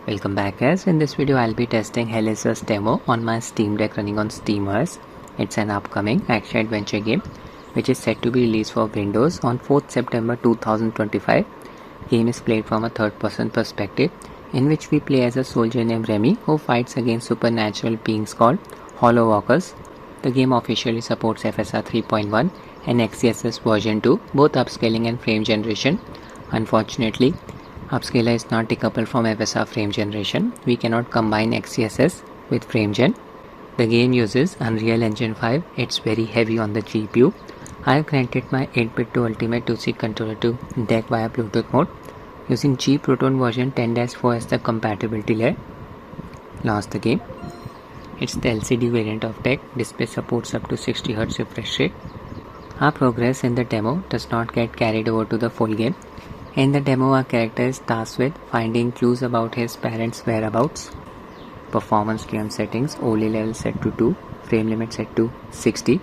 Welcome back guys. In this video I'll be testing XeSS demo on my Steam Deck running on SteamOS. It's an upcoming action adventure game which is set to be released for Windows on 4th September 2025. Game is played from a third person perspective in which we play as a soldier named Remy who fights against supernatural beings called Hollow Walkers. The game officially supports FSR 3.1 and XeSS version 2, both upscaling and frame generation. Unfortunately, upscaler is not decoupled from FSR frame generation. We cannot combine XeSS with frame gen. The game uses Unreal Engine 5. It's very heavy on the GPU. I have connected my 8-bit to Ultimate 2C controller to deck via Bluetooth mode using G Proton version 10-4 as the compatibility layer. Launch the game. It's the LCD variant of deck. Display supports up to 60Hz refresh rate. Our progress in the demo does not get carried over to the full game. In the demo, our character is tasked with finding clues about his parents' whereabouts. Performance game settings: OLE level set to 2, frame limit set to 60.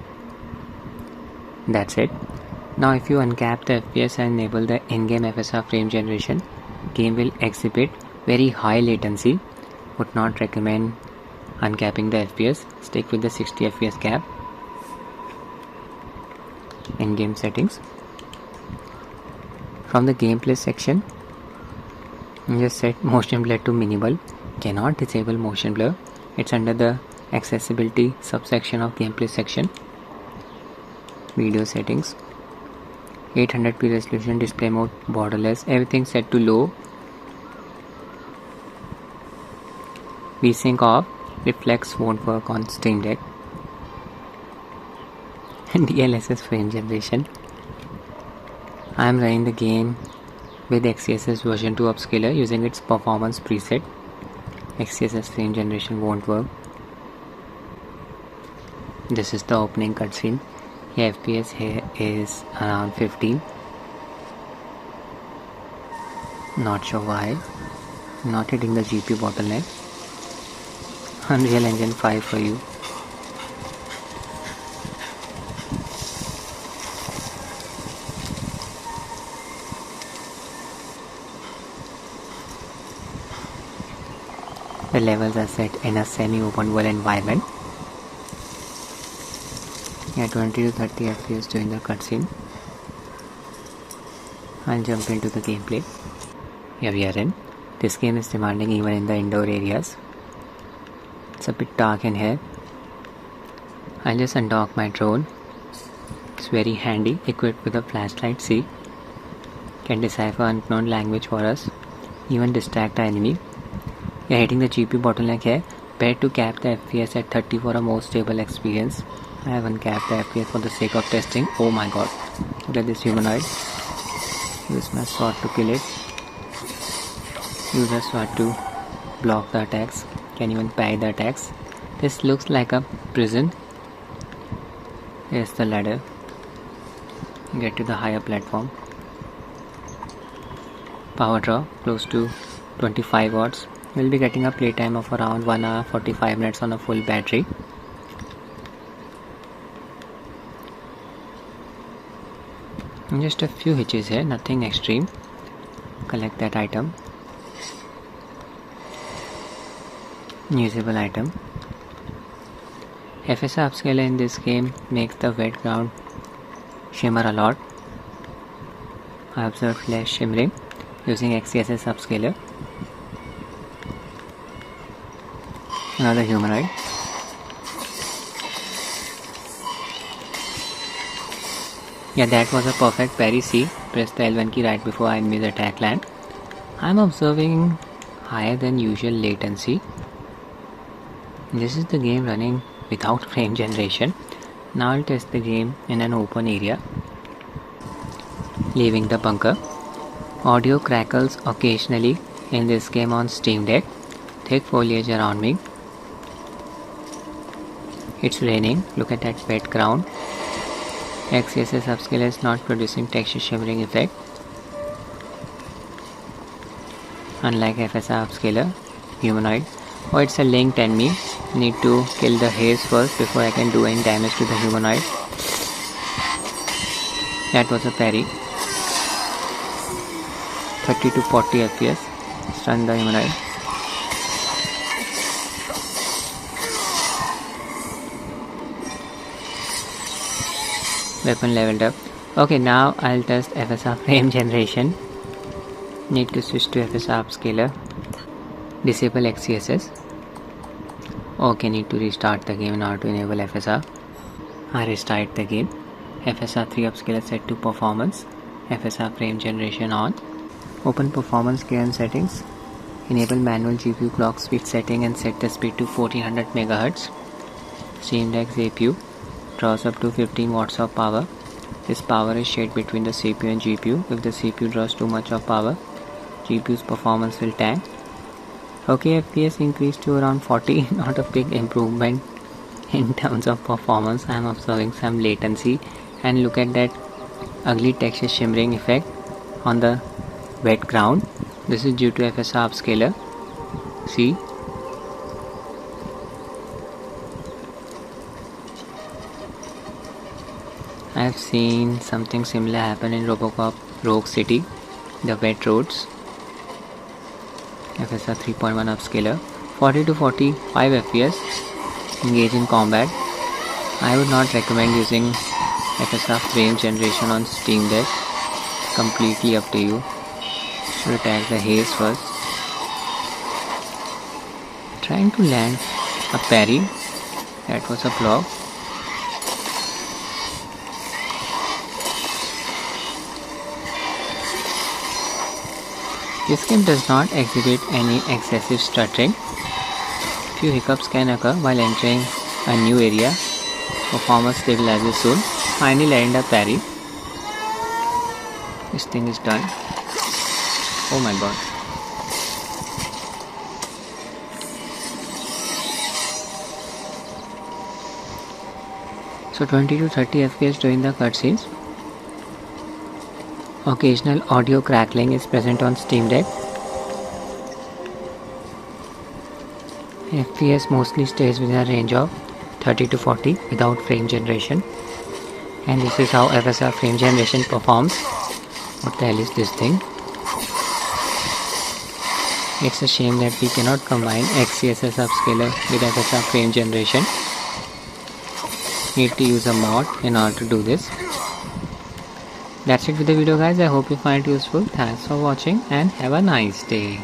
That's it. Now if you uncap the FPS and enable the in-game FSR frame generation, game will exhibit very high latency. Would not recommend uncapping the FPS. Stick with the 60 FPS cap. In-game settings. From the gameplay section, just set motion blur to minimal. Cannot disable motion blur. It's under the accessibility subsection of gameplay section. Video settings: 800p resolution, display mode borderless, everything set to low. VSync off, reflex won't work on Steam Deck. And DLSS frame generation. I am running the game with XeSS version 2 upscaler using its performance preset. XeSS frame generation won't work. This is the opening cutscene. The FPS here is around 15. Not sure why. Not hitting the GPU bottleneck. Unreal Engine 5 for you. The levels are set in a semi-open world environment. Yeah, 20 to 30 FPS during the cutscene. I'll jump into the gameplay. Here we are in. This game is demanding even in the indoor areas. It's a bit dark in here. I'll just undock my drone. It's very handy, equipped with a flashlight. See, can decipher unknown language for us, even distract the enemy. You're hitting the GPU bottleneck here. Better to cap the FPS at 30 for a more stable experience. I have uncapped the FPS for the sake of testing. Oh my god. Look at this humanoid. Use my sword to kill it. Use a sword to block the attacks. Can even parry the attacks. This looks like a prison. Here's the ladder. Get to the higher platform. Power draw close to 25 watts. We'll be getting a playtime of around 1 hour 45 minutes on a full battery. And just a few hitches here, nothing extreme. Collect that item. Usable item. FSR upscaler in this game makes the wet ground shimmer a lot. I observed less shimmering using XeSS upscaler. Another humanoid. Yeah, that was a perfect parry. See, press the L1 key right before enemy's attack land. I'm observing higher than usual latency. This is the game running without frame generation. Now I'll test the game in an open area. Leaving the bunker. Audio crackles occasionally in this game on Steam Deck. Thick foliage around me. It's raining. Look at that wet ground. XeSS upscaler is not producing texture shimmering effect. Unlike FSR upscaler, humanoid. Oh, it's a linked enemy. Need to kill the haze first before I can do any damage to the humanoid. That was a parry. 30 to 40 FPS. Stun the humanoid. weapon leveled up. Okay, now I'll test FSR frame generation. Need to switch to FSR upscaler. Disable XeSS. Okay, need to restart the game in order to enable FSR. I restart the game. FSR 3 upscaler set to performance. FSR frame generation on. Open performance gear settings. Enable manual GPU clock speed setting and set the speed to 1400 MHz. Steam Deck CPU draws up to 15 watts of power. This power is shared between the CPU and GPU. If the CPU draws too much of power, GPU's performance will tank. Okay, FPS increased to around 40, not a big improvement in terms of performance. I am observing some latency, and look at that ugly texture shimmering effect on the wet ground. This is due to FSR upscaler. See, I have seen something similar happen in Robocop Rogue City, the wet roads. FSR 3.1 upscaler, 40 to 45 FPS, engage in combat. I would not recommend using FSR frame generation on Steam Deck, completely up to you. Should attack the haze first. Trying to land a parry, that was a block. This game does not exhibit any excessive stuttering. Few hiccups can occur while entering a new area. Performance stabilizes soon. Finally land a parry. This thing is done. Oh my god. So 20 to 30 FPS during the cutscenes. Occasional audio crackling is present on Steam Deck. FPS mostly stays within a range of 30 to 40 without frame generation. And this is how FSR frame generation performs. What the hell is this thing? It's a shame that we cannot combine XeSS upscaler with FSR frame generation. Need to use a mod in order to do this. That's it with the video guys. I hope you find it useful. Thanks for watching and have a nice day.